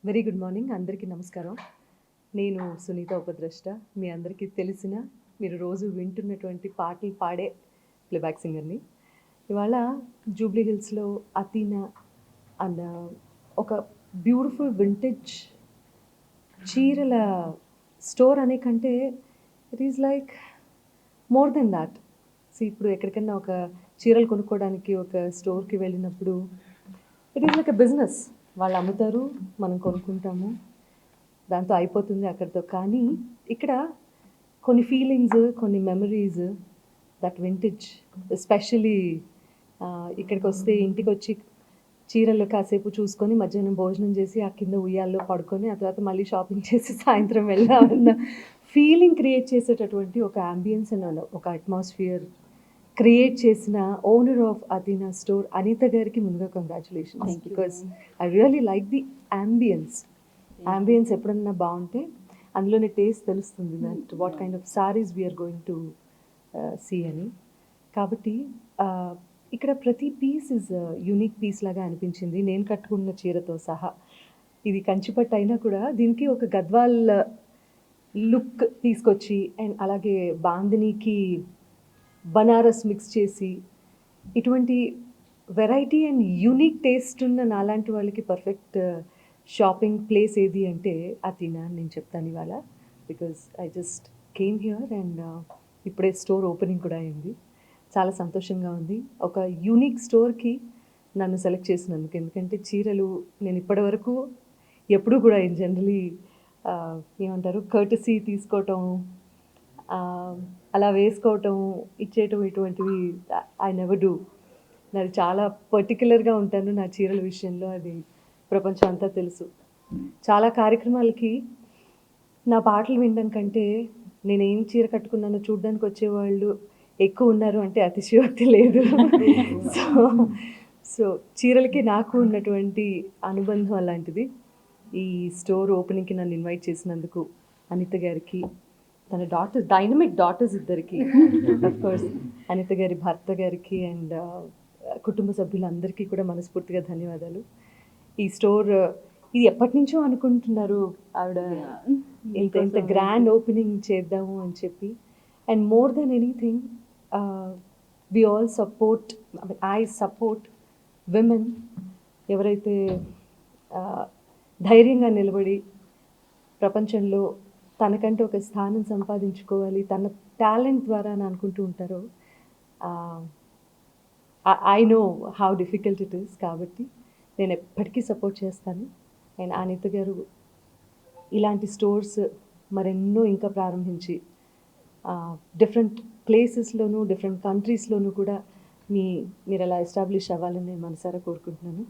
Very good morning, అందరికీ నమస్కారం. నేను సునీత ఉపద్రష్ట. మీ అందరికీ తెలిసిన, మీరు రోజు వింటున్నటువంటి పాటలు పాడే ప్లేబ్యాక్ సింగర్ని. ఇవాళ జూబ్లీ హిల్స్లో అథీనా అన్న ఒక బ్యూటిఫుల్ వింటేజ్ చీరల స్టోర్ అనే కంటే it is like more than that. So ఇప్పుడు ఎక్కడికన్నా ఒక చీరలు కొనుక్కోవడానికి ఒక స్టోర్కి వెళ్ళినప్పుడు it is like a business. వాళ్ళు అమ్ముతారు, మనం కొనుక్కుంటాము, దాంతో అయిపోతుంది అక్కడితో. కానీ ఇక్కడ కొన్ని ఫీలింగ్స్, కొన్ని మెమరీస్, దట్ వింటేజ్ ఎస్పెషలీ ఇక్కడికి వస్తే ఇంటికి వచ్చి చీరలు కాసేపు చూసుకొని మధ్యాహ్నం భోజనం చేసి ఆ కింద ఉయ్యాల్లో పడుకొని ఆ తర్వాత మళ్ళీ షాపింగ్ చేసి సాయంత్రం వెళ్ళామన్న ఫీలింగ్ క్రియేట్ చేసేటటువంటి ఒక అంబియన్స్ అండ్ ఒక అట్మాస్ఫియర్ క్రియేట్ చేసిన owner of Athena store Anitha గారికి ముందుగా congratulations. Because I really like the ambience ఎప్పుడన్నా బాగుంటే అందులోనే టేస్ట్ తెలుస్తుంది, that what kind of saris we are going to see అని. కాబట్టి ఇక్కడ ప్రతి పీస్ ఇస్ యూనిక్ పీస్ లాగా అనిపించింది, నేను కట్టుకున్న చీరతో సహా. ఇది కంచిపట్టు అయినా కూడా దీనికి ఒక గద్వాల్ లుక్ తీసుకొచ్చి అండ్ అలాగే బాందినీకి బనారస్ మిక్స్ చేసి ఇటువంటి వెరైటీ అండ్ యూనిక్ టేస్ట్ ఉన్న నాలాంటి వాళ్ళకి పర్ఫెక్ట్ షాపింగ్ ప్లేస్ ఏది అంటే అథీనా నేను చెప్తాను ఇవాళ. Because I just came here and ఇప్పుడే స్టోర్ ఓపెనింగ్ కూడా అయింది. చాలా సంతోషంగా ఉంది ఒక యూనిక్ స్టోర్కి నన్ను సెలెక్ట్ చేసినందుకు. ఎందుకంటే చీరలు నేను ఇప్పటివరకు ఎప్పుడూ కూడా జనరలీ ఏమంటారు కర్టసీ తీసుకోవటం, అలా వేసుకోవటం, ఇచ్చేయటం, ఇటువంటివి ఐ నెవర్ డూ. నాది చాలా పర్టికులర్గా ఉంటాను నా చీరల విషయంలో, అది ప్రపంచం అంతా తెలుసు. చాలా కార్యక్రమాలకి నా పాటలు వినడం కంటే నేను ఏం చీర కట్టుకున్నానో చూడడానికి వచ్చేవాళ్ళు ఎక్కువ ఉన్నారు అంటే అతిశయోక్తి లేదు. సో చీరలకి నాకు ఉన్నటువంటి అనుబంధం అలాంటిది. ఈ స్టోర్ ఓపెనింగ్కి నన్ను ఇన్వైట్ చేసినందుకు అనిత గారికి, తన డైనమిక్ డాటర్స్ ఇద్దరికి, అఫ్ కోర్స్ అనిత గారి భర్త గారికి అండ్ కుటుంబ సభ్యులందరికీ కూడా మనస్ఫూర్తిగా ధన్యవాదాలు. ఈ స్టోర్ ఇది ఎప్పటి నుంచో అనుకుంటున్నారు ఆవిడ, ఇంత గ్రాండ్ ఓపెనింగ్ చేద్దాము అని చెప్పి. And more than anything we all support, I support women ఎవరైతే ధైర్యంగా నిలబడి ప్రపంచంలో తనకంటే ఒక స్థానం సంపాదించుకోవాలి తన టాలెంట్ ద్వారా అని అనుకుంటూ ఉంటారో. I know how difficult it is. కాబట్టి నేను ఎప్పటికీ సపోర్ట్ చేస్తాను. అండ్ అనిత గారు ఇలాంటి స్టోర్స్ మరెన్నో ఇంకా ప్రారంభించి డిఫరెంట్ ప్లేసెస్లోనూ డిఫరెంట్ కంట్రీస్లోనూ కూడా మీరు అలా ఎస్టాబ్లిష్ అవ్వాలని నేను మనసారా కోరుకుంటున్నాను.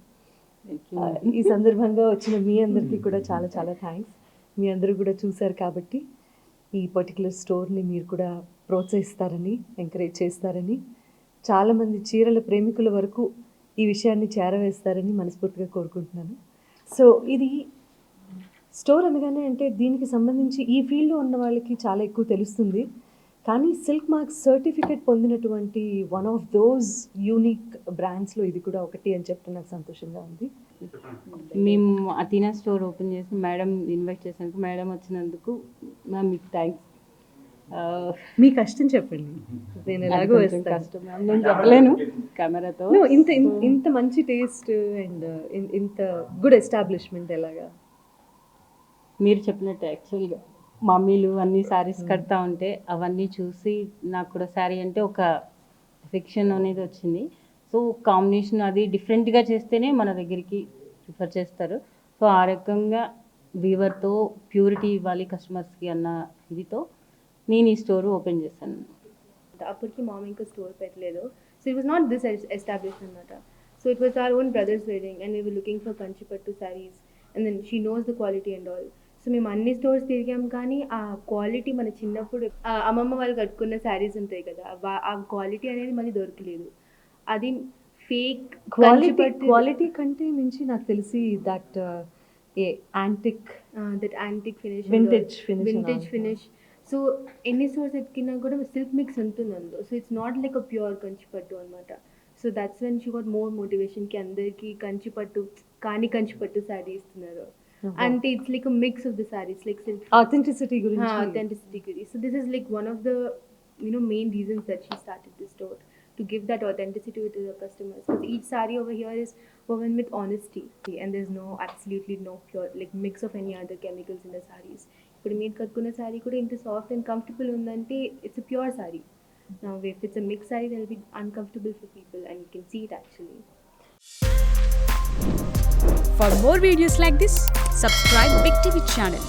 ఈ సందర్భంగా వచ్చిన మీ అందరికీ కూడా చాలా చాలా థ్యాంక్స్. మీ అందరూ కూడా చూశారు కాబట్టి ఈ పర్టికులర్ స్టోర్ని మీరు కూడా ప్రోత్సహిస్తారని, ఎంకరేజ్ చేస్తారని, చాలామంది చీరల ప్రేమికుల వరకు ఈ విషయాన్ని చేరవేస్తారని మనస్ఫూర్తిగా కోరుకుంటున్నాను. సో ఇది స్టోర్ అనగానే అంటే దీనికి సంబంధించి ఈ ఫీల్డ్లో ఉన్న వాళ్ళకి చాలా ఎక్కువ తెలుస్తుంది. కానీ సిల్క్ మార్క్ సర్టిఫికేట్ పొందినటువంటి వన్ ఆఫ్ దోస్ యూనిక్ బ్రాండ్స్లో ఇది కూడా ఒకటి అని చెప్తే నాకు సంతోషంగా ఉంది. మేము అథీనా స్టోర్ ఓపెన్ చేసి మేడం ఇన్వైట్ చేసినందుకు, మేడం వచ్చినందుకు మ్యామ్ మీకు థ్యాంక్స్. మీ కష్టం చెప్పండి, నేను ఎలాగో కష్టం మ్యామ్, నేను చెప్పలేను కెమెరాతో. ఇంత మంచి టేస్ట్ అండ్ ఇంత గుడ్ ఎస్టాబ్లిష్మెంట్ ఎలాగా? మీరు చెప్పినట్టు యాక్చువల్గా మమ్మీలు అన్ని శారీస్ కడతా ఉంటే అవన్నీ చూసి నాకు కూడా శారీ అంటే ఒక ఫిక్షన్ అనేది వచ్చింది. సో కాంబినేషన్ అది డిఫరెంట్గా చేస్తేనే మన దగ్గరికి ప్రిఫర్ చేస్తారు. సో ఆ రకంగా వీవర్తో ప్యూరిటీ ఇవ్వాలి కస్టమర్స్కి అన్న ఇదితో నేను ఈ స్టోర్ ఓపెన్ చేశాను. అప్పటికి మామ ఇంకా స్టోర్ పెట్టలేదు. So it was not this established అనమాట. So it was our own brothers wedding and we were looking for Kanchipattu saris and then she knows the quality and all. So మేము అన్ని stores తిరిగాం కానీ ఆ క్వాలిటీ మన చిన్నప్పుడు అమ్మమ్మ వాళ్ళు కట్టుకున్న శారీస్ ఉంటాయి కదా, ఆ క్వాలిటీ అనేది మనకి దొరకలేదు. అది ఫేక్ క్వాలిటీ కంటే మించి నాకు తెలిసి that antique finish, vintage finish. So ఎన్ని స్టోర్స్ ఎక్కినా కూడా సిల్క్ మిక్స్ ఉంటుంది అందులో. So it's not like a pure Kanchipattu అనమాట. So that's when she got more మోటివేషన్కి అందరికీ కంచిపట్టు శారీ ఇస్తున్నారు. and it's like a mix of the sarees, like silk. Authenticity గురించి Authenticity query. So this is like one of the main reasons that she started this store, to give that authenticity to the customers, because each saree over here is woven with honesty, and there's absolutely no pure like mix of any other chemicals in the sarees. ఇప్పుడు మీరు కట్టుకున్న sorry కూడా ఇంత soft and comfortable ఉందంటే it's a pure saree. Now if it's a mixed saree, that will be uncomfortable for people, and you can see it actually. For more videos like this, subscribe Big TV channel.